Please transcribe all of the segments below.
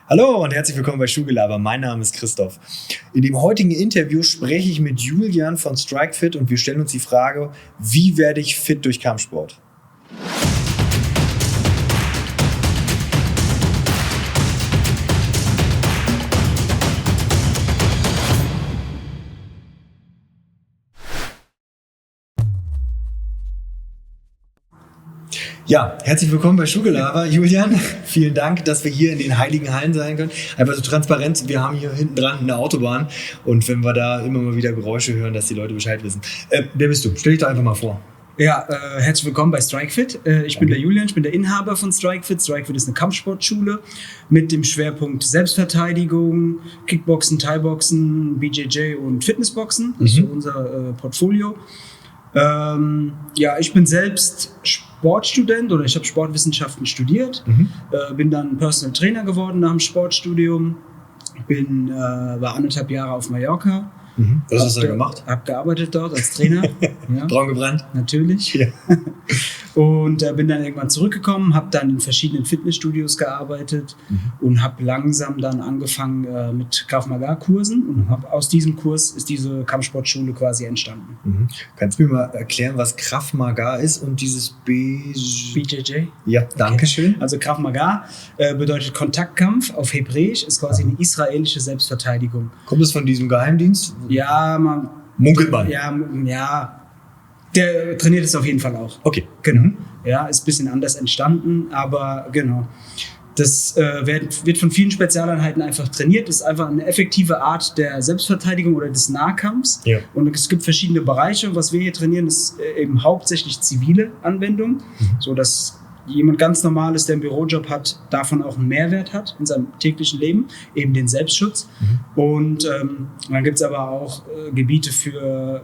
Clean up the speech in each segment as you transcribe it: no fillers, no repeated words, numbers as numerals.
Hallo und herzlich willkommen bei Schuhgelaber. Mein Name ist Christoph. In dem heutigen Interview spreche ich mit Julian von StrikeFit und wir stellen uns die Frage, wie werde ich fit durch Kampfsport? Ja, herzlich willkommen bei Schuhgelaber, Julian. Vielen Dank, dass wir hier in den heiligen Hallen sein können. Einfach so transparent, wir haben hier hinten dran eine Autobahn und wenn wir da immer mal wieder Geräusche hören, dass die Leute Bescheid wissen. Wer bist du? Stell dich doch einfach mal vor. Ja, herzlich willkommen bei StrikeFit. Ich bin der Julian, ich bin der Inhaber von StrikeFit. StrikeFit ist eine Kampfsportschule mit dem Schwerpunkt Selbstverteidigung, Kickboxen, Thai-Boxen, BJJ und Fitnessboxen. Das ist so unser Portfolio. Ich bin selbst Sportstudent oder ich habe Sportwissenschaften studiert, bin dann Personal Trainer geworden nach dem Sportstudium, war 1,5 Jahre auf Mallorca. Was hast du da gemacht? Hab gearbeitet dort als Trainer. Ja. Braun gebrannt? Natürlich. Ja. Und bin dann irgendwann zurückgekommen, habe dann in verschiedenen Fitnessstudios gearbeitet und habe langsam dann angefangen mit Krav Maga Kursen und aus diesem Kurs ist diese Kampfsportschule quasi entstanden. Kannst du mir mal erklären, was Krav Maga ist und dieses BJJ? Ja, danke schön. Also Krav Maga bedeutet Kontaktkampf auf Hebräisch, ist quasi eine israelische Selbstverteidigung. Kommt es von diesem Geheimdienst? Ja, munkelt man. Ja, der trainiert es auf jeden Fall auch. Okay. Genau. Ja, ist ein bisschen anders entstanden, aber genau. Das wird von vielen Spezialeinheiten einfach trainiert. Das ist einfach eine effektive Art der Selbstverteidigung oder des Nahkampfs. Ja. Und es gibt verschiedene Bereiche. Was wir hier trainieren, ist eben hauptsächlich zivile Anwendung, so dass jemand ganz Normales, der einen Bürojob hat, davon auch einen Mehrwert hat in seinem täglichen Leben, eben den Selbstschutz. Und dann gibt es aber auch Gebiete für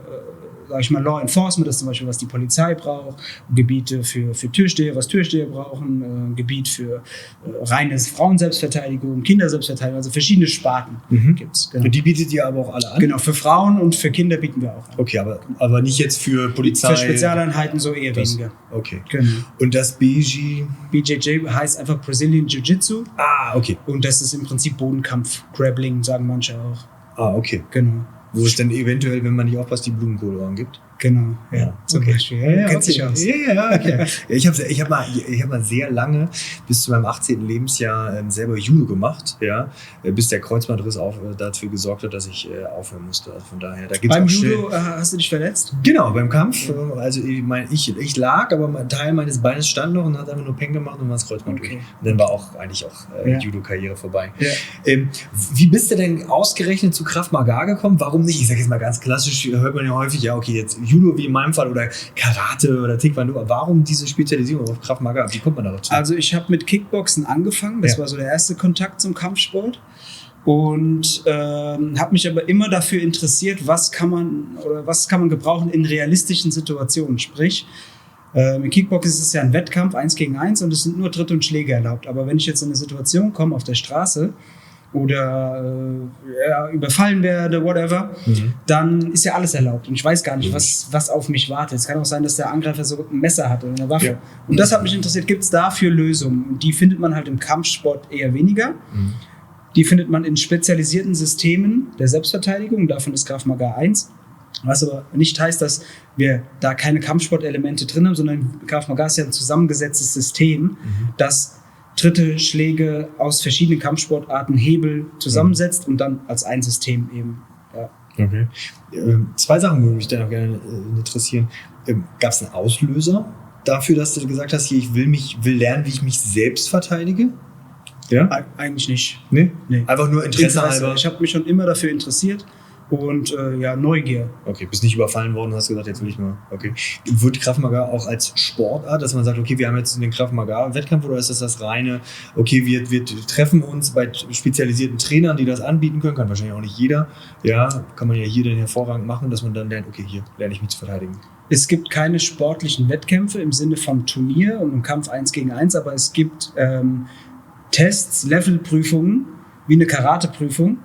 sag ich mal, Law Enforcement, das ist zum Beispiel, was die Polizei braucht, Gebiete für Türsteher, was Türsteher brauchen, Gebiet für reine Frauenselbstverteidigung, Kinderselbstverteidigung, also verschiedene Sparten gibt es. Genau. Und die bietet ihr aber auch alle an? Genau, für Frauen und für Kinder bieten wir auch an. Okay, aber nicht jetzt für Polizei? Für Spezialeinheiten so eher weniger. Okay. Genau. Und das BJJ heißt einfach Brazilian Jiu-Jitsu. Ah, okay. Und das ist im Prinzip Bodenkampf, Grappling, sagen manche auch. Ah, okay. Genau. Wo es dann eventuell, wenn man nicht aufpasst, die Blumenkohle angibt. Genau, ja. Zum Beispiel. Ja, kennt sich aus. Ja, okay. Ich hab mal sehr lange, bis zu meinem 18. Lebensjahr, selber Judo gemacht, ja, bis der Kreuzbandriss dafür gesorgt hat, dass ich aufhören musste. Also von daher, da gibt's beim auch Judo hast du dich verletzt? Genau, beim Kampf. Also ich lag, aber ein Teil meines Beines stand noch und hat einfach nur Peng gemacht und war das Kreuzband durch. Und dann war auch eigentlich Judo-Karriere vorbei. Ja. Wie bist du denn ausgerechnet zu Krav Maga gekommen? Warum nicht? Ich sage jetzt mal ganz klassisch, hört man ja häufig, ja okay, jetzt Judo wie in meinem Fall oder Karate oder Taekwondo. Warum diese Spezialisierung auf Krav Maga? Wie kommt man dazu? Also ich habe mit Kickboxen angefangen. Das war so der erste Kontakt zum Kampfsport. Und habe mich aber immer dafür interessiert, was kann man gebrauchen in realistischen Situationen. Sprich, im Kickboxen ist es ja ein Wettkampf, 1 gegen 1 und es sind nur Tritte und Schläge erlaubt. Aber wenn ich jetzt in eine Situation komme auf der Straße, oder überfallen werde, whatever, dann ist ja alles erlaubt. Und ich weiß gar nicht, was auf mich wartet. Es kann auch sein, dass der Angreifer so ein Messer hat oder eine Waffe. Ja. Und das hat mich interessiert. Gibt es dafür Lösungen? Und die findet man halt im Kampfsport eher weniger. Die findet man in spezialisierten Systemen der Selbstverteidigung. Davon ist Krav Maga 1. Was aber nicht heißt, dass wir da keine Kampfsportelemente drin haben, sondern Krav Maga ist ja ein zusammengesetztes System, das Tritte, Schläge aus verschiedenen Kampfsportarten, Hebel zusammensetzt und dann als ein System eben. Ja. Okay. 2 Sachen würde mich da noch gerne interessieren. Gab es einen Auslöser dafür, dass du gesagt hast, hier, ich will lernen, wie ich mich selbst verteidige? Ja? Eigentlich nicht. Nee? Einfach nur Interesse halber? Ich habe mich schon immer dafür interessiert. Und Neugier. Okay, bist nicht überfallen worden und hast gesagt, jetzt will ich mal. Okay. Wird Krav Maga auch als Sportart, dass man sagt, okay, wir haben jetzt den Krav Maga Wettkampf oder ist das reine, okay, wir treffen uns bei spezialisierten Trainern, die das anbieten können, kann wahrscheinlich auch nicht jeder. Ja, kann man ja hier dann hervorragend machen, dass man dann lernt, okay, hier lerne ich mich zu verteidigen. Es gibt keine sportlichen Wettkämpfe im Sinne von Turnier und einem Kampf 1 gegen 1, aber es gibt Tests, Levelprüfungen, wie eine Karateprüfung,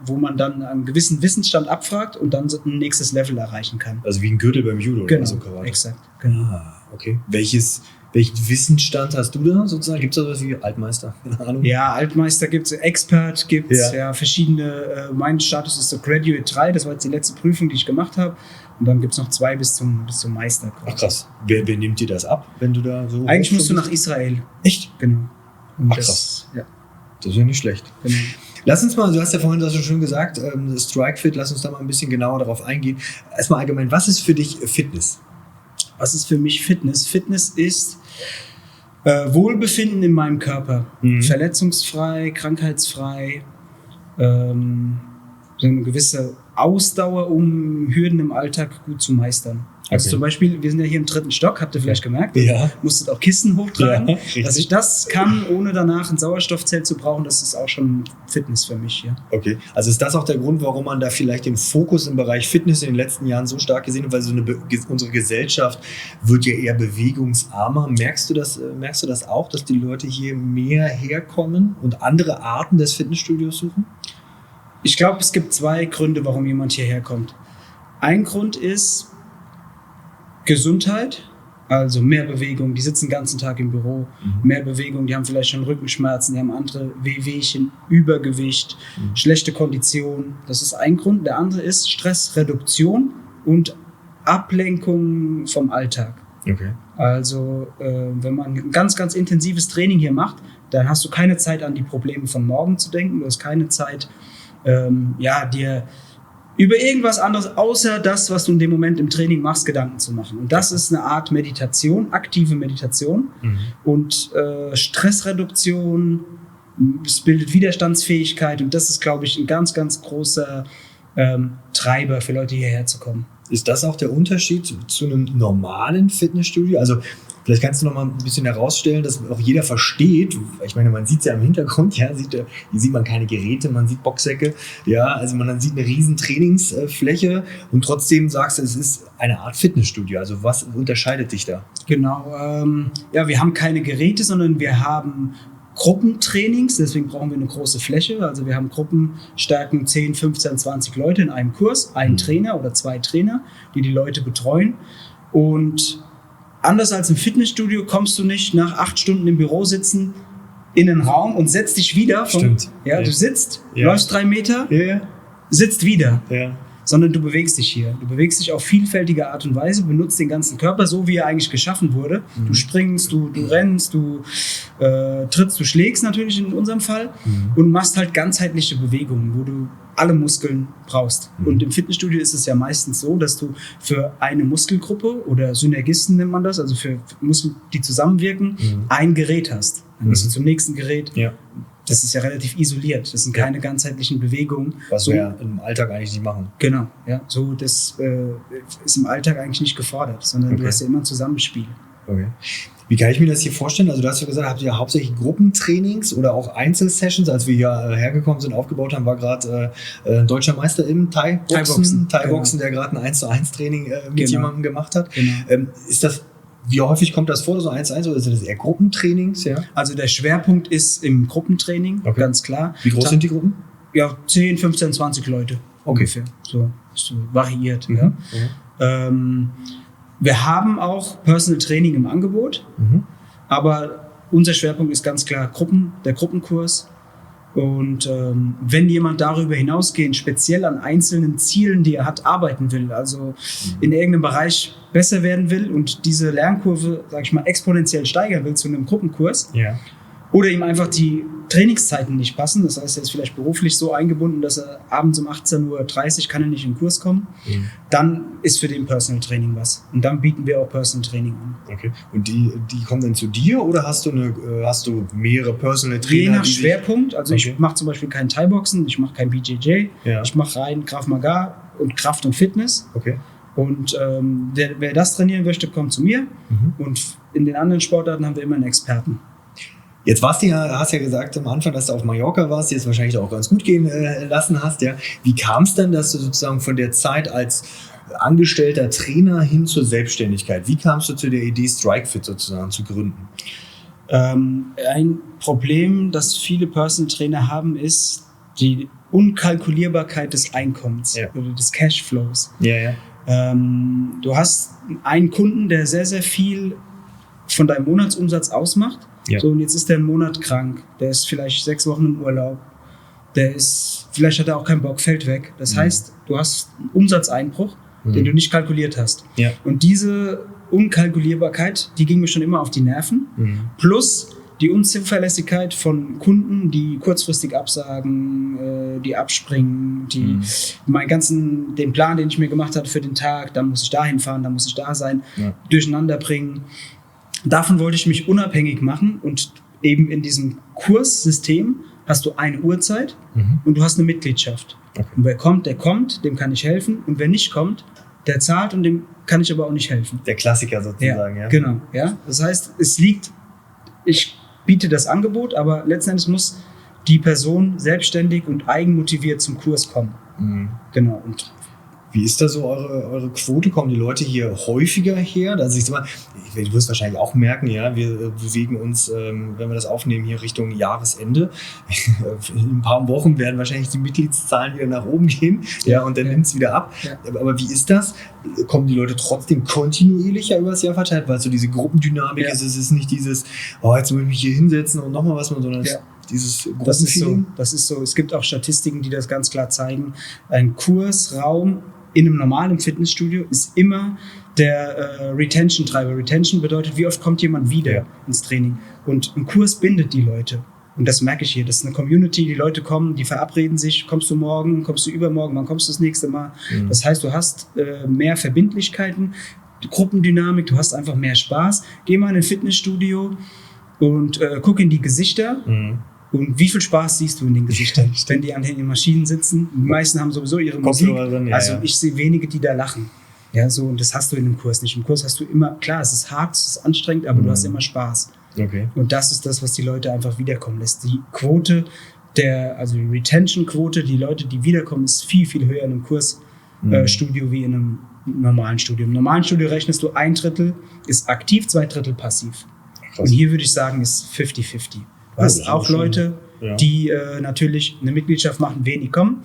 wo man dann einen gewissen Wissensstand abfragt und dann ein nächstes Level erreichen kann. Also wie ein Gürtel beim Judo genau, oder so Karate. Exakt, genau. Okay. Welches Welchen Wissensstand hast du da sozusagen? Gibt es da was wie Altmeister? Keine Ahnung. Ja, Altmeister gibt es, Expert gibt es, ja verschiedene. Mein Status ist so Graduate 3, das war jetzt die letzte Prüfung, die ich gemacht habe. Und dann gibt es noch 2 bis zum Meister. Ach krass. Wer nimmt dir das ab, wenn du da so... Eigentlich musst du nach Israel. Echt? Genau. Und ach krass. Das ist ja nicht schlecht. Genau. Lass uns mal, du hast ja vorhin das schon gesagt, StrikeFit, lass uns da mal ein bisschen genauer darauf eingehen. Erstmal allgemein, was ist für dich Fitness? Was ist für mich Fitness? Fitness ist Wohlbefinden in meinem Körper. Verletzungsfrei, krankheitsfrei, so eine gewisse Ausdauer, um Hürden im Alltag gut zu meistern. Also zum Beispiel, wir sind ja hier im 3. Stock, habt ihr vielleicht gemerkt, musstet auch Kissen hochtragen. Dass ich das kann, ohne danach ein Sauerstoffzelt zu brauchen, das ist auch schon Fitness für mich. Ja. Okay, also ist das auch der Grund, warum man da vielleicht den Fokus im Bereich Fitness in den letzten Jahren so stark gesehen hat, weil unsere Gesellschaft wird ja eher bewegungsarmer. Merkst du das auch, dass die Leute hier mehr herkommen und andere Arten des Fitnessstudios suchen? Ich glaube, es gibt 2 Gründe, warum jemand hierher kommt. Ein Grund ist Gesundheit, also mehr Bewegung. Die sitzen den ganzen Tag im Büro, mehr Bewegung, die haben vielleicht schon Rückenschmerzen, die haben andere Wehwehchen, Übergewicht, schlechte Kondition. Das ist ein Grund. Der andere ist Stressreduktion und Ablenkung vom Alltag. Okay. Also wenn man ein ganz, ganz intensives Training hier macht, dann hast du keine Zeit, an die Probleme von morgen zu denken. Du hast keine Zeit, dir über irgendwas anderes, außer das, was du in dem Moment im Training machst, Gedanken zu machen. Und das ist eine Art Meditation, aktive Meditation und Stressreduktion, es bildet Widerstandsfähigkeit und das ist, glaube ich, ein ganz, ganz großer Treiber für Leute, hierher zu kommen. Ist das auch der Unterschied zu einem normalen Fitnessstudio? Also vielleicht kannst du noch mal ein bisschen herausstellen, dass auch jeder versteht. Ich meine, man sieht es ja im Hintergrund, hier sieht man keine Geräte, man sieht Boxsäcke, also man sieht eine riesen Trainingsfläche und trotzdem sagst du, es ist eine Art Fitnessstudio. Also was unterscheidet dich da? Genau, wir haben keine Geräte, sondern wir haben Gruppentrainings, deswegen brauchen wir eine große Fläche. Also wir haben Gruppenstärken 10, 15, 20 Leute in einem Kurs, ein Trainer oder 2 Trainer, die Leute betreuen. Und anders als im Fitnessstudio kommst du nicht nach 8 Stunden im Büro sitzen in einen Raum und setzt dich wieder. Stimmt. Du sitzt, läufst 3 Meter, sitzt wieder. Sondern du bewegst dich hier. Du bewegst dich auf vielfältige Art und Weise, benutzt den ganzen Körper so, wie er eigentlich geschaffen wurde. Du springst, du rennst, du trittst, du schlägst natürlich in unserem Fall und machst halt ganzheitliche Bewegungen, wo du alle Muskeln brauchst. Und im Fitnessstudio ist es ja meistens so, dass du für eine Muskelgruppe oder Synergisten nennt man das, also für Muskeln, die zusammenwirken, ein Gerät hast. Dann gehst du zum nächsten Gerät. Das ist ja relativ isoliert. Das sind keine ganzheitlichen Bewegungen. Was wir ja im Alltag eigentlich nicht machen. Genau, so das ist im Alltag eigentlich nicht gefordert, sondern du hast ja immer ein Zusammenspiel. Okay. Wie kann ich mir das hier vorstellen? Also du hast ja gesagt, habt ihr hauptsächlich Gruppentrainings oder auch Einzelsessions? Als wir hier hergekommen sind, aufgebaut haben, war gerade ein deutscher Meister im Thai-Boxen, der gerade ein 1:1 Training mit jemandem gemacht hat. Genau. Wie häufig kommt das vor, so 1:1, oder sind das eher Gruppentrainings? Ja? Also der Schwerpunkt ist im Gruppentraining, ganz klar. Wie groß sind die Gruppen? Ja, 10, 15, 20 Leute ungefähr. So variiert. Wir haben auch Personal Training im Angebot, aber unser Schwerpunkt ist ganz klar der Gruppenkurs. Und wenn jemand darüber hinausgehend speziell an einzelnen Zielen, die er hat, arbeiten will, also in irgendeinem Bereich besser werden will und diese Lernkurve, sag ich mal, exponentiell steigern will zu einem Gruppenkurs, oder ihm einfach die Trainingszeiten nicht passen, das heißt, er ist vielleicht beruflich so eingebunden, dass er abends um 18:30 Uhr kann er nicht in den Kurs kommen, dann ist für den Personal Training was. Und dann bieten wir auch Personal Training an. Okay. Und die kommen dann zu dir oder hast du mehrere Personal Trainer? Je nach Schwerpunkt. Also ich mache zum Beispiel kein Thai-Boxen, ich mache kein BJJ, ich mache rein Krav Maga und Kraft und Fitness. Okay. Und wer das trainieren möchte, kommt zu mir. Und in den anderen Sportarten haben wir immer einen Experten. Jetzt hast du ja gesagt am Anfang, dass du auf Mallorca warst, die es wahrscheinlich auch ganz gut gehen lassen hast. Ja. Wie kam es denn, dass du sozusagen von der Zeit als angestellter Trainer hin zur Selbstständigkeit, wie kamst du zu der Idee, StrikeFit sozusagen zu gründen? Ein Problem, das viele Personal Trainer haben, ist die Unkalkulierbarkeit des Einkommens oder des Cashflows. Du hast einen Kunden, der sehr, sehr viel von deinem Monatsumsatz ausmacht. Ja. So, und jetzt ist der einen Monat krank, der ist vielleicht 6 Wochen im Urlaub, vielleicht hat er auch keinen Bock, fällt weg. Das heißt, du hast einen Umsatzeinbruch, den du nicht kalkuliert hast. Ja. Und diese Unkalkulierbarkeit, die ging mir schon immer auf die Nerven. Plus die Unzuverlässigkeit von Kunden, die kurzfristig absagen, die abspringen, die den Plan, den ich mir gemacht hatte für den Tag, dann muss ich dahin fahren, dann muss ich da sein, durcheinander bringen. Davon wollte ich mich unabhängig machen und eben in diesem Kurssystem hast du eine Uhrzeit und du hast eine Mitgliedschaft. Okay. Und wer kommt, der kommt, dem kann ich helfen. Und wer nicht kommt, der zahlt und dem kann ich aber auch nicht helfen. Der Klassiker sozusagen, ja. Genau, ja. Das heißt, ich biete das Angebot, aber letzten Endes muss die Person selbstständig und eigenmotiviert zum Kurs kommen. Genau. Und wie ist da so eure Quote? Kommen die Leute hier häufiger her? Also ich sag mal, du wirst wahrscheinlich auch merken, ja, wir bewegen uns, wenn wir das aufnehmen, hier Richtung Jahresende. In ein paar Wochen werden wahrscheinlich die Mitgliedszahlen wieder nach oben gehen, ja, und dann nimmt es wieder ab. Ja. Aber wie ist das? Kommen die Leute trotzdem kontinuierlicher über das Jahr verteilt? Weil so diese Gruppendynamik ist, es ist nicht dieses, jetzt muss ich mich hier hinsetzen und nochmal was, sondern dieses Gruppenfeeling. Das ist so. Es gibt auch Statistiken, die das ganz klar zeigen. Ein Kursraum in einem normalen Fitnessstudio ist immer der Retention-Treiber. Retention bedeutet, wie oft kommt jemand wieder ins Training. Und ein Kurs bindet die Leute. Und das merke ich hier. Das ist eine Community, die Leute kommen, die verabreden sich. Kommst du morgen, kommst du übermorgen, wann kommst du das nächste Mal? Das heißt, du hast mehr Verbindlichkeiten, Gruppendynamik, du hast einfach mehr Spaß. Geh mal in ein Fitnessstudio und guck in die Gesichter. Und wie viel Spaß siehst du in den Gesichtern, wenn die an den Maschinen sitzen? Die meisten haben sowieso ihre Musik. Ich sehe wenige, die da lachen. Ja, so, und das hast du in einem Kurs nicht. Im Kurs hast du immer, klar, es ist hart, es ist anstrengend, aber du hast immer Spaß. Okay. Und das ist das, was die Leute einfach wiederkommen lässt. Die Quote, also die Retention-Quote, die Leute, die wiederkommen, ist viel, viel höher in einem Kursstudio wie in einem normalen Studio. Im normalen Studio rechnest du 1/3 ist aktiv, 2/3 passiv. Krass. Und hier würde ich sagen, ist 50-50. Du hast auch Leute, die natürlich eine Mitgliedschaft machen, wenig kommen,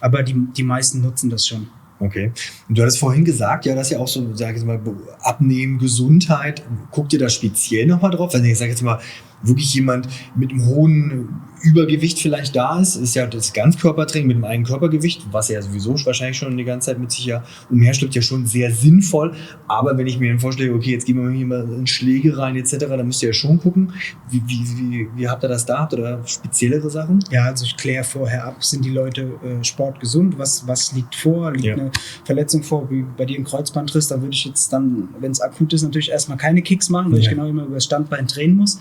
aber die meisten nutzen das schon. Okay. Und du hattest vorhin gesagt, ja, dass ja auch so, sag ich jetzt mal, Abnehmen, Gesundheit, guckt ihr da speziell nochmal drauf? Also ich sage jetzt mal, wirklich jemand mit einem hohen Übergewicht vielleicht da ist ja das Ganzkörpertraining mit einem eigenen Körpergewicht, was ja sowieso wahrscheinlich schon die ganze Zeit mit sich ja umherschleppt, ja schon sehr sinnvoll. Aber wenn ich mir dann vorstelle, okay, jetzt gehen wir hier mal in Schläge rein etc., dann müsst ihr ja schon gucken, wie habt ihr das da? Habt ihr da speziellere Sachen? Ja, also ich kläre vorher ab, sind die Leute sportgesund, was liegt vor, liegt eine Verletzung vor, wie bei dir ein Kreuzbandriss, da würde ich jetzt dann, wenn es akut ist, natürlich erstmal keine Kicks machen, weil ich genau immer über das Standbein drehen muss.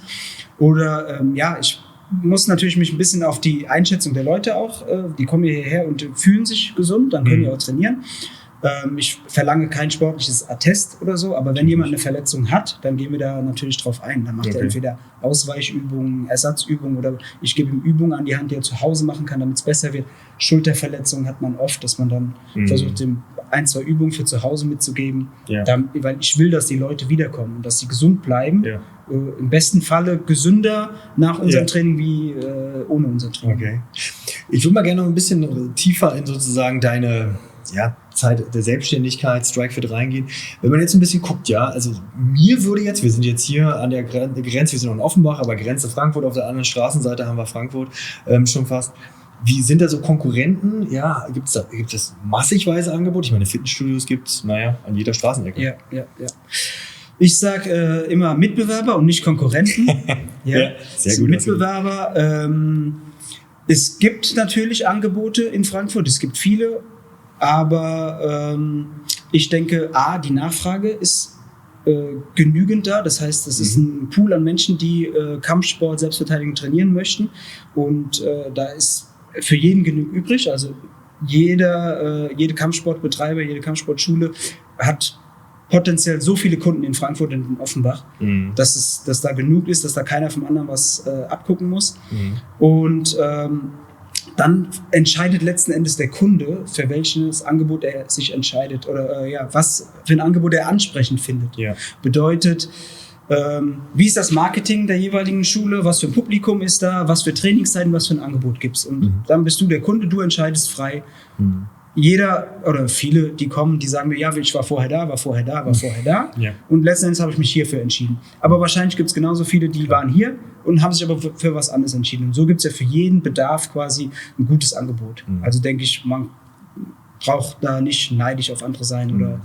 Oder ich muss natürlich mich ein bisschen auf die Einschätzung der Leute auch, die kommen hierher und fühlen sich gesund, dann können die auch trainieren. Ich verlange kein sportliches Attest oder so, aber wenn jemand eine Verletzung hat, dann gehen wir da natürlich drauf ein. Dann macht er entweder Ausweichübungen, Ersatzübungen oder ich gebe ihm Übungen an die Hand, die er zu Hause machen kann, damit es besser wird. Schulterverletzungen hat man oft, dass man dann versucht, ihm 1-2 Übungen für zu Hause mitzugeben, weil ich will, dass die Leute wiederkommen und dass sie gesund bleiben. Ja. Im besten Falle gesünder nach unserem Training wie ohne unser Training. Okay. Ich würde mal gerne noch ein bisschen tiefer in sozusagen deine Zeit der Selbstständigkeit, StrikeFit reingehen. Wenn man jetzt ein bisschen guckt, also mir würde jetzt, wir sind jetzt hier an der Grenze, wir sind noch in Offenbach, aber Grenze Frankfurt, auf der anderen Straßenseite haben wir Frankfurt schon fast. Wie sind da so Konkurrenten? Ja, gibt es massigweise Angebote? Ich meine, Fitnessstudios gibt es, an jeder Straßenecke. Ja. Ich sage immer Mitbewerber und nicht Konkurrenten. Sehr gut. Mitbewerber. Es gibt natürlich Angebote in Frankfurt, es gibt viele, aber ich denke, die Nachfrage ist genügend da. Das heißt, es ist ein Pool an Menschen, die Kampfsport, Selbstverteidigung trainieren möchten. Und da ist für jeden genug übrig. Also jede Kampfsportbetreiber, jede Kampfsportschule hat potenziell so viele Kunden in Frankfurt und in Offenbach, dass da genug ist, dass da keiner vom anderen was abgucken muss. Und dann entscheidet letzten Endes der Kunde, für welches Angebot er sich entscheidet oder was für ein Angebot er ansprechend findet. Ja. Bedeutet, wie ist das Marketing der jeweiligen Schule, was für ein Publikum ist da, was für Trainingszeiten, was für ein Angebot gibt es. Und dann bist du der Kunde, du entscheidest frei, jeder oder viele, die kommen, die sagen mir, ja, ich war vorher da. Ja. Und letzten Endes habe ich mich hierfür entschieden. Aber wahrscheinlich gibt es genauso viele, die waren hier und haben sich aber für was anderes entschieden. Und so gibt es ja für jeden Bedarf quasi ein gutes Angebot. Also denke ich, man braucht da nicht neidisch auf andere sein oder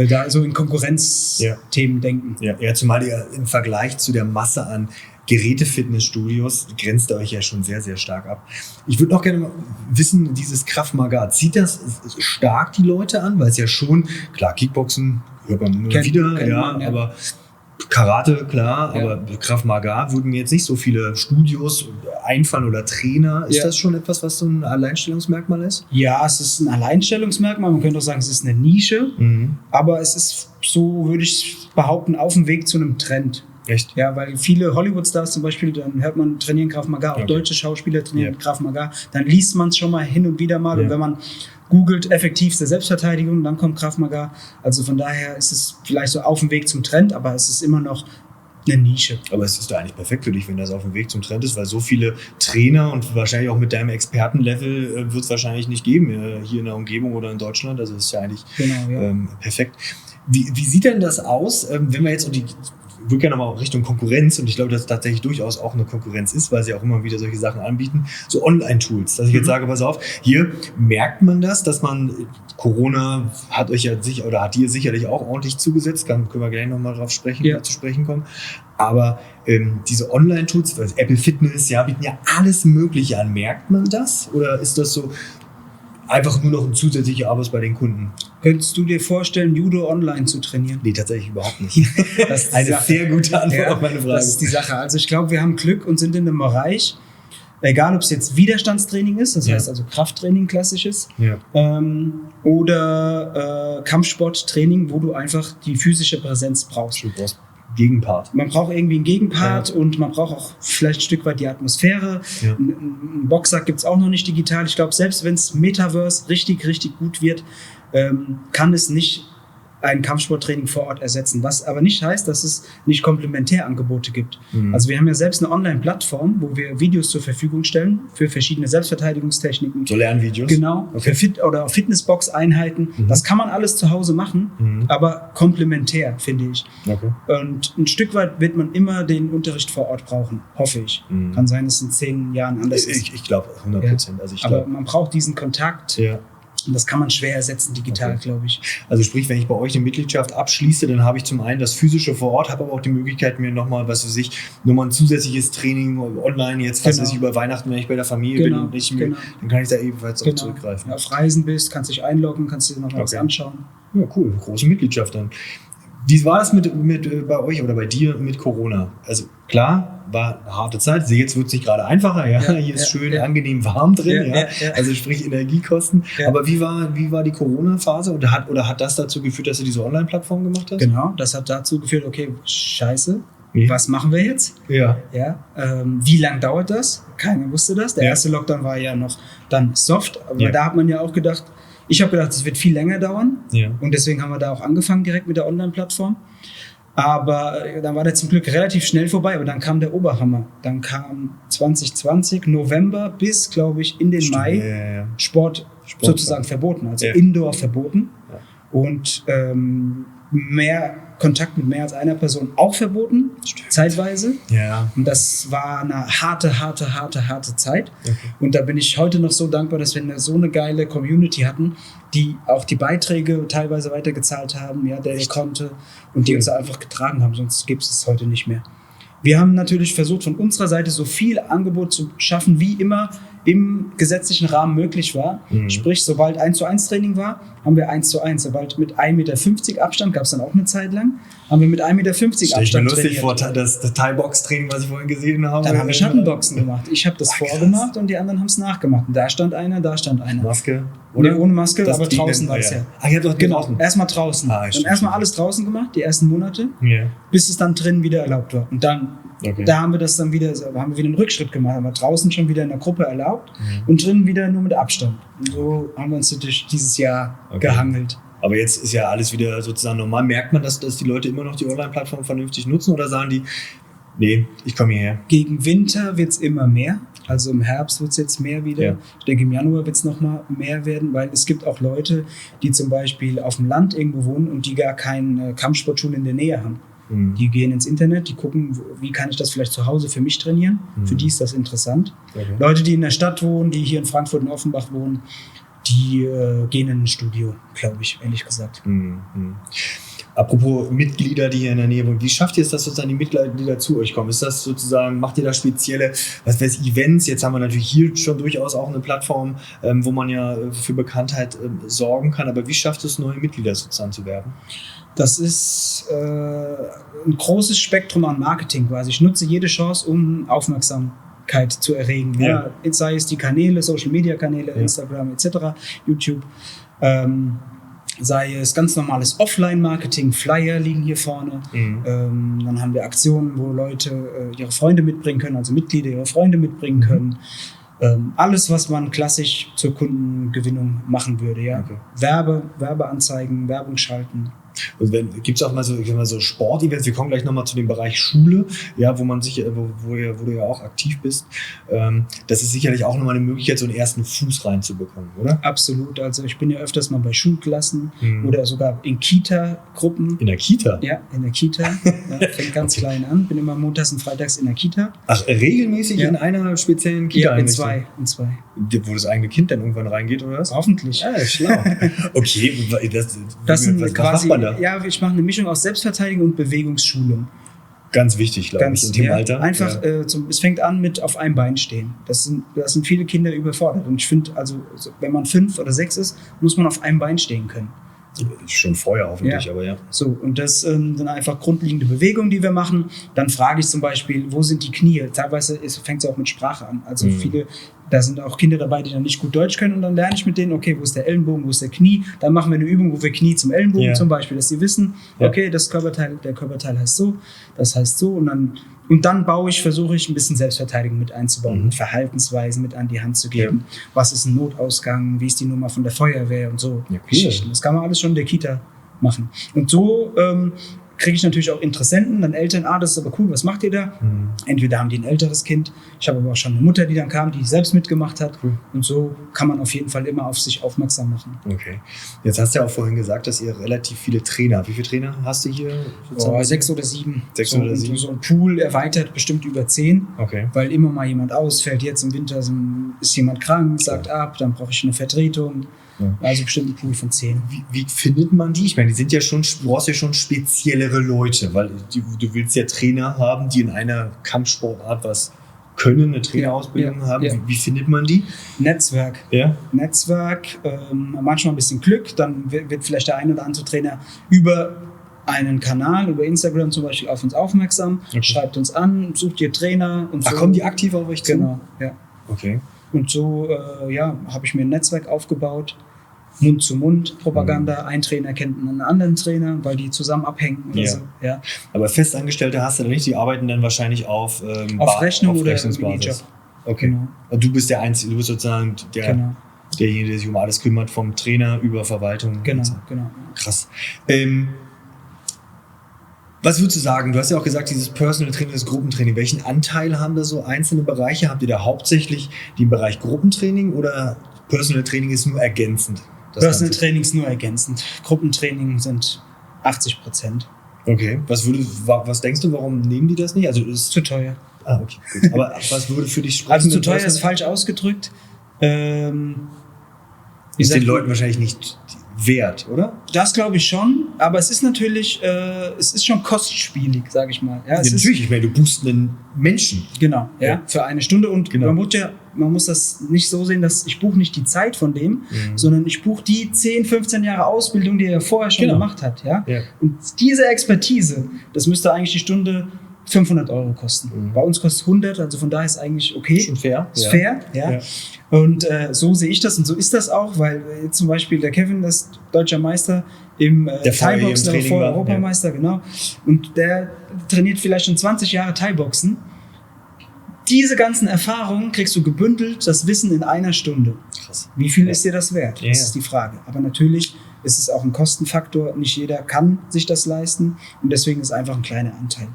da so in Konkurrenzthemen denken. Ja, zumal ihr im Vergleich zu der Masse an Geräte-Fitnessstudios grenzt ihr euch ja schon sehr, sehr stark ab. Ich würde noch gerne mal wissen, dieses Krav Maga, zieht das stark die Leute an? Weil es ja schon, klar, Kickboxen hört man immer wieder, ja, aber Karate, klar, aber Krav Maga würden jetzt nicht so viele Studios einfallen oder Trainer. Ist das schon etwas, was so ein Alleinstellungsmerkmal ist? Ja, es ist ein Alleinstellungsmerkmal. Man könnte auch sagen, es ist eine Nische. Aber es ist, so würde ich behaupten, auf dem Weg zu einem Trend. Echt? Ja, weil viele Hollywood-Stars zum Beispiel, dann hört man, trainieren Krav Maga, auch deutsche Schauspieler trainieren Krav Maga, dann liest man es schon mal hin und wieder mal und wenn man googelt effektivste Selbstverteidigung, dann kommt Krav Maga. Also von daher ist es vielleicht so auf dem Weg zum Trend, aber es ist immer noch eine Nische. Aber es ist doch eigentlich perfekt für dich, wenn das auf dem Weg zum Trend ist, weil so viele Trainer und wahrscheinlich auch mit deinem Expertenlevel wird es wahrscheinlich nicht geben hier in der Umgebung oder in Deutschland. Also es ist ja eigentlich perfekt. Wie sieht denn das aus, wenn wir jetzt ich würde gerne mal Richtung Konkurrenz, und ich glaube, dass es tatsächlich durchaus auch eine Konkurrenz ist, weil sie auch immer wieder solche Sachen anbieten, so Online-Tools, dass ich jetzt sage, pass auf, hier merkt man das, dass man, Corona hat euch ja sicher, oder hat dir sicherlich auch ordentlich zugesetzt, können wir gleich nochmal drauf zu sprechen kommen, aber diese Online-Tools, Apple Fitness, bieten ja alles Mögliche an, merkt man das, oder ist das so einfach nur noch ein zusätzlicher Arbeit bei den Kunden? Könntest du dir vorstellen, Judo online zu trainieren? Nee, tatsächlich überhaupt nicht. Das ist eine sehr gute Antwort auf meine Frage. Das ist die Sache. Also ich glaube, wir haben Glück und sind in einem Bereich, egal ob es jetzt Widerstandstraining ist, das heißt also Krafttraining klassisches, oder Kampfsporttraining, wo du einfach die physische Präsenz brauchst. Du brauchst Gegenpart. Man braucht irgendwie einen Gegenpart und man braucht auch vielleicht ein Stück weit die Atmosphäre. Ja. Ein Boxsack gibt es auch noch nicht digital. Ich glaube, selbst wenn es Metaverse richtig, richtig gut wird, kann es nicht ein Kampfsporttraining vor Ort ersetzen. Was aber nicht heißt, dass es nicht Komplementärangebote gibt. Also wir haben ja selbst eine Online-Plattform, wo wir Videos zur Verfügung stellen für verschiedene Selbstverteidigungstechniken. So Lernvideos? Genau. Okay. Oder Fitnessbox-Einheiten. Das kann man alles zu Hause machen, aber komplementär, finde ich. Okay. Und ein Stück weit wird man immer den Unterricht vor Ort brauchen, hoffe ich. Kann sein, dass es in 10 Jahren anders ist. Ich glaube 100%. Ja. Also aber man braucht diesen Kontakt. Ja. Und das kann man schwer ersetzen digital, glaube ich. Also sprich, wenn ich bei euch eine Mitgliedschaft abschließe, dann habe ich zum einen das Physische vor Ort, habe aber auch die Möglichkeit, mir nochmal ein zusätzliches Training online, jetzt über Weihnachten, wenn ich bei der Familie bin und nicht dann kann ich da ebenfalls auch zurückgreifen. Wenn du auf Reisen bist, kannst dich einloggen, kannst dir noch was anschauen. Ja, cool. Große Mitgliedschaft dann. Wie war das mit bei euch oder bei dir mit Corona? Also klar, war eine harte Zeit. Jetzt wird es nicht gerade einfacher. Hier ist schön angenehm warm drin. Also sprich Energiekosten. Ja. Aber wie war die Corona-Phase? Oder hat das dazu geführt, dass du diese Online-Plattform gemacht hast? Genau, das hat dazu geführt, okay, scheiße, was machen wir jetzt? Wie lange dauert das? Keiner wusste das. Der erste Lockdown war ja noch dann soft. Aber da hat man ja auch gedacht, ich habe gedacht, es wird viel länger dauern und deswegen haben wir da auch angefangen direkt mit der Online-Plattform. Aber dann war der zum Glück relativ schnell vorbei, aber dann kam der Oberhammer. Dann kam 2020, November bis, glaube ich, in den Mai Sport sozusagen verboten, also Indoor verboten und mehr Kontakt mit mehr als einer Person auch verboten, zeitweise. Ja. Und das war eine harte Zeit. Okay. Und da bin ich heute noch so dankbar, dass wir so eine geile Community hatten, die auch die Beiträge teilweise weitergezahlt haben, der konnte und die uns einfach getragen haben, sonst gibt es es heute nicht mehr. Wir haben natürlich versucht, von unserer Seite so viel Angebot zu schaffen, wie immer im gesetzlichen Rahmen möglich war. Sprich, sobald 1:1 Training war, haben wir 1:1. Sobald mit 1,50 Meter Abstand, gab es dann auch eine Zeit lang, haben wir mit 1,50 Meter Abstand trainiert. Lustig vor das Thai-Box-Training, was ich vorhin gesehen habe. Dann haben wir Schattenboxen gemacht. Ich habe das vorgemacht und die anderen haben es nachgemacht. Und da stand einer. Maske? Oder? Ohne Maske, aber draußen war es ja. Ihr habt doch draußen? Erstmal draußen. Wir haben erstmal alles draußen gemacht, die ersten Monate, bis es dann drinnen wieder erlaubt war. Und dann, da haben wir das dann wieder, haben wir wieder einen Rückschritt gemacht, haben wir draußen schon wieder in der Gruppe erlaubt und drinnen wieder nur mit Abstand. Und so haben wir uns natürlich dieses Jahr gehangelt. Aber jetzt ist ja alles wieder sozusagen normal. Merkt man, dass die Leute immer noch die Online-Plattform vernünftig nutzen oder sagen die, nee, ich komme hierher? Gegen Winter wird es immer mehr. Also im Herbst wird es jetzt mehr wieder. Ja. Ich denke, im Januar wird es nochmal mehr werden, weil es gibt auch Leute, die zum Beispiel auf dem Land irgendwo wohnen und die gar keine Kampfsportschule in der Nähe haben. Die gehen ins Internet, die gucken, wie kann ich das vielleicht zu Hause für mich trainieren. Für die ist das interessant. Okay. Leute, die in der Stadt wohnen, die hier in Frankfurt und Offenbach wohnen, die gehen in ein Studio, glaube ich, ehrlich gesagt. Apropos Mitglieder, die hier in der Nähe wohnen, wie schafft ihr es, dass sozusagen die Mitglieder zu euch kommen? Ist das sozusagen, macht ihr da spezielle, Events? Jetzt haben wir natürlich hier schon durchaus auch eine Plattform, wo man ja für Bekanntheit sorgen kann. Aber wie schafft es, neue Mitglieder sozusagen zu werben? Das ist ein großes Spektrum an Marketing quasi. Ich nutze jede Chance, um Aufmerksamkeit zu erregen. Ja. Ja, sei es die Kanäle, Social-Media-Kanäle, Instagram etc., YouTube. Sei es ganz normales Offline-Marketing, Flyer liegen hier vorne. Dann haben wir Aktionen, wo Leute ihre Freunde mitbringen können, also Mitglieder ihre Freunde mitbringen können. Alles, was man klassisch zur Kundengewinnung machen würde. Ja. Okay. Werbeanzeigen, Werbung schalten. Gibt es auch mal so Sportevents? Wir kommen gleich nochmal zu dem Bereich Schule, ja, wo du ja auch aktiv bist. Das ist sicherlich auch nochmal eine Möglichkeit, so einen ersten Fuß reinzubekommen, oder? Absolut. Also ich bin ja öfters mal bei Schulklassen oder sogar in Kita-Gruppen. In der Kita? Ja, in der Kita. Ja, fängt ganz klein an. Bin immer montags und freitags in der Kita. Ach, regelmäßig in einer speziellen Kita? Ja, in zwei. Wo das eigene Kind dann irgendwann reingeht, oder was? Hoffentlich. Ja, schlau. Okay, das sind was quasi... macht man da? Ja, ich mache eine Mischung aus Selbstverteidigung und Bewegungsschulung. Ganz wichtig, glaube ich, in dem Alter. Einfach, es fängt an mit auf einem Bein stehen. Das sind viele Kinder überfordert. Und ich finde, also wenn man 5 oder 6 ist, muss man auf einem Bein stehen können. Schon vorher hoffentlich, aber ja. So, und das sind einfach grundlegende Bewegungen, die wir machen. Dann frage ich zum Beispiel, wo sind die Knie? Teilweise fängt es auch mit Sprache an. Also da sind auch Kinder dabei, die dann nicht gut Deutsch können und dann lerne ich mit denen, okay, wo ist der Ellenbogen, wo ist der Knie? Dann machen wir eine Übung, wo wir Knie zum Ellenbogen zum Beispiel, dass sie wissen, okay, der Körperteil heißt so, das heißt so und dann versuche ich ein bisschen Selbstverteidigung mit einzubauen, mit Verhaltensweisen mit an die Hand zu geben. Ja. Was ist ein Notausgang, wie ist die Nummer von der Feuerwehr und so Geschichten. Das kann man alles schon in der Kita machen. Und so kriege ich natürlich auch Interessenten, dann Eltern, das ist aber cool, was macht ihr da? Entweder haben die ein älteres Kind, ich habe aber auch schon eine Mutter, die dann kam, die selbst mitgemacht hat. Und so kann man auf jeden Fall immer auf sich aufmerksam machen. Okay. Jetzt hast du ja auch vorhin gesagt, dass ihr relativ viele Trainer habt. Wie viele Trainer hast du hier? 6 oder 7. 6 oder 7. So ein Pool erweitert bestimmt über 10, okay. Weil immer mal jemand ausfällt. Jetzt im Winter ist jemand krank, sagt ab, dann brauche ich eine Vertretung. Ja. Also bestimmt ein Pool von 10. Wie findet man die? Ich meine, du brauchst ja schon speziellere Leute, weil du willst ja Trainer haben, die in einer Kampfsportart was können, eine Trainerausbildung haben. Ja. Wie findet man die? Netzwerk. Ja? Netzwerk, manchmal ein bisschen Glück, dann wird vielleicht der ein oder andere Trainer über einen Kanal, über Instagram zum Beispiel, auf uns aufmerksam, schreibt uns an, sucht ihr Trainer. Und so. Kommen die aktiv auf euch zu? Genau, ja. Okay. Und so habe ich mir ein Netzwerk aufgebaut, Mund-zu-Mund-Propaganda. Ein Trainer kennt einen anderen Trainer, weil die zusammen abhängen oder so. Ja. Aber Festangestellte hast du da nicht, die arbeiten dann wahrscheinlich auf Rechnung oder Rechnungsbasis. Okay. Genau. Und du bist der Einzige, du bist sozusagen derjenige, der sich um alles kümmert, vom Trainer über Verwaltung. Genau. Krass. Was würdest du sagen? Du hast ja auch gesagt, dieses Personal Training, das Gruppentraining. Welchen Anteil haben da so einzelne Bereiche? Habt ihr da hauptsächlich den Bereich Gruppentraining oder Personal Training ist nur ergänzend? Personal Training ist nur ergänzend. Gruppentraining sind 80%. Okay. Was denkst du, warum nehmen die das nicht? Also ist zu teuer. Okay, gut. Aber was würde für dich sprechen? Also zu teuer ist falsch ausgedrückt. Ist den Leuten wahrscheinlich nicht wert, oder? Das glaube ich schon, aber es ist natürlich, es ist schon kostspielig, sage ich mal. Ja, natürlich, ich meine, du boostest einen Menschen. Genau, für eine Stunde und man muss das nicht so sehen, dass ich buche nicht die Zeit von dem, sondern ich buche die 10, 15 Jahre Ausbildung, die er vorher schon gemacht hat. Ja? Und diese Expertise, das müsste eigentlich die Stunde 500 € kosten. Bei uns kostet 100, also von daher ist eigentlich okay. Schon fair. Ist fair, ja. Und so sehe ich das und so ist das auch, weil jetzt zum Beispiel der Kevin, das ist deutscher Meister im Thai-Boxen, der vorher Europameister, genau. Und der trainiert vielleicht schon 20 Jahre Thai-Boxen. Diese ganzen Erfahrungen kriegst du gebündelt, das Wissen in einer Stunde. Krass. Wie viel ist dir das wert? Das ist die Frage. Aber natürlich ist es auch ein Kostenfaktor. Nicht jeder kann sich das leisten und deswegen ist einfach ein kleiner Anteil.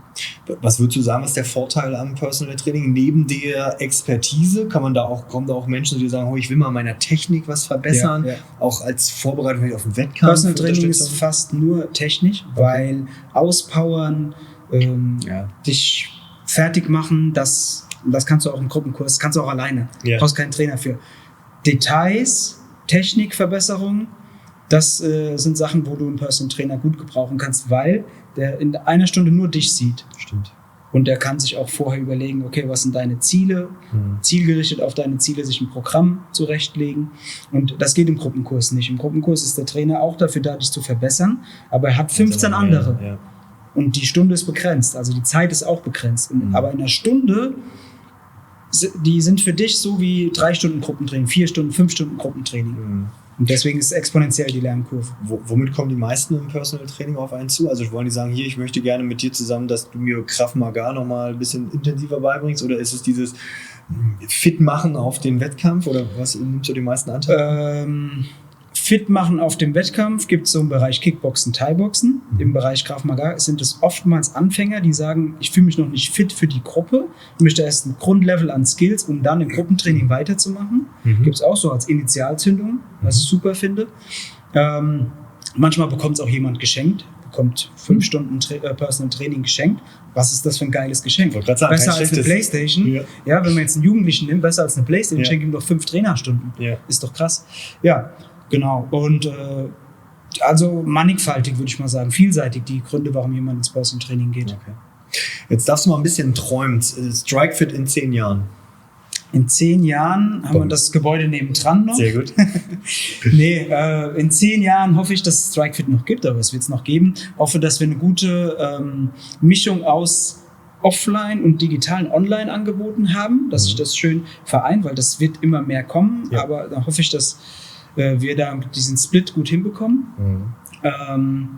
Was würdest du sagen, was ist der Vorteil am Personal Training? Neben der Expertise kommen da auch Menschen, die sagen, oh, ich will mal meiner Technik was verbessern, auch als Vorbereitung auf den Wettkampf? Personal Training ist fast nur technisch, weil Auspowern, dich fertig machen, das kannst du auch im Gruppenkurs, kannst du auch alleine. Du brauchst keinen Trainer für. Details, Technikverbesserung, das sind Sachen, wo du einen Personal Trainer gut gebrauchen kannst, weil der in einer Stunde nur dich sieht. Stimmt. Und der kann sich auch vorher überlegen, okay, was sind deine Ziele, zielgerichtet auf deine Ziele sich ein Programm zurechtlegen. Und das geht im Gruppenkurs nicht. Im Gruppenkurs ist der Trainer auch dafür da, dich zu verbessern, aber er hat 15 andere. Ja. Und die Stunde ist begrenzt, also die Zeit ist auch begrenzt. Aber in einer Stunde, die sind für dich so wie 3 Stunden Gruppentraining, 4 Stunden, 5 Stunden Gruppentraining. Und deswegen ist exponentiell die Lernkurve. Womit kommen die meisten im Personal Training auf einen zu? Also wollen die sagen, hier, ich möchte gerne mit dir zusammen, dass du mir Krav Maga nochmal ein bisschen intensiver beibringst? Oder ist es dieses Fit machen auf den Wettkampf? Oder was nimmst du die meisten Anteile? Fit machen auf dem Wettkampf gibt es so im Bereich Kickboxen, Thai-Boxen. Im Bereich Krav Maga sind es oftmals Anfänger, die sagen, ich fühle mich noch nicht fit für die Gruppe. Ich möchte erst ein Grundlevel an Skills, um dann im Gruppentraining weiterzumachen. Gibt es auch so als Initialzündung, was ich super finde. Manchmal bekommt es auch jemand geschenkt, bekommt 5 Stunden Personal Training geschenkt. Was ist das für ein geiles Geschenk? Ich sagen, besser als eine Playstation. Ja, wenn man jetzt einen Jugendlichen nimmt, besser als eine Playstation, schenkt ihm doch 5 Trainerstunden. Ist doch krass. Ja. Genau, und also mannigfaltig, würde ich mal sagen, vielseitig die Gründe, warum jemand ins Personal Training geht. Okay. Jetzt darfst du mal ein bisschen träumen. Strikefit in 10 Jahren. In 10 Jahren haben wir das Gebäude nebendran noch. Sehr gut. In 10 Jahren hoffe ich, dass es Strikefit noch gibt, aber es wird es noch geben. Hoffe, dass wir eine gute Mischung aus Offline- und digitalen Online-Angeboten haben, dass sich das schön vereint, weil das wird immer mehr kommen, aber da hoffe ich, dass wir da diesen Split gut hinbekommen. Eine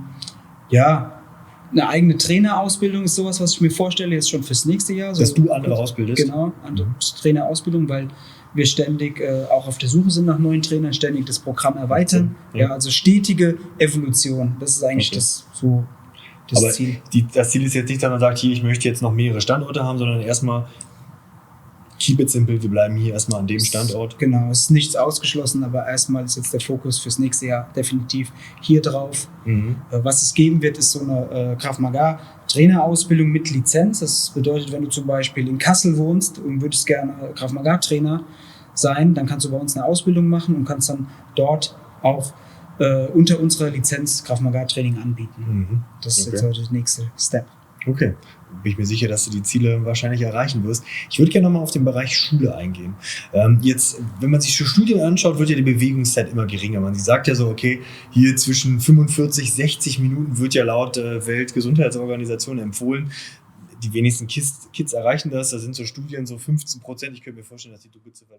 eigene Trainerausbildung ist sowas, was ich mir vorstelle, jetzt schon fürs nächste Jahr. Dass du andere ausbildest? Genau, Trainerausbildung, weil wir ständig auch auf der Suche sind nach neuen Trainern, ständig das Programm erweitern. Also stetige Evolution, das ist eigentlich das Ziel. Das Ziel ist jetzt nicht, dass man sagt, hier, ich möchte jetzt noch mehrere Standorte haben, sondern erstmal keep it simple, wir bleiben hier erstmal an dem Standort. Genau, es ist nichts ausgeschlossen, aber erstmal ist jetzt der Fokus fürs nächste Jahr definitiv hier drauf. Was es geben wird, ist so eine Krav Maga Trainerausbildung mit Lizenz. Das bedeutet, wenn du zum Beispiel in Kassel wohnst und würdest gerne Krav Maga Trainer sein, dann kannst du bei uns eine Ausbildung machen und kannst dann dort auch unter unserer Lizenz Krav Maga Training anbieten. Das ist jetzt heute der nächste Step. Okay, bin ich mir sicher, dass du die Ziele wahrscheinlich erreichen wirst. Ich würde gerne nochmal auf den Bereich Schule eingehen. Jetzt, wenn man sich so Studien anschaut, wird ja die Bewegungszeit immer geringer. Man sagt ja so, okay, hier zwischen 45, 60 Minuten wird ja laut Weltgesundheitsorganisation empfohlen. Die wenigsten Kids erreichen das. Da sind so Studien so 15%. Ich könnte mir vorstellen, dass die Dunkelziffer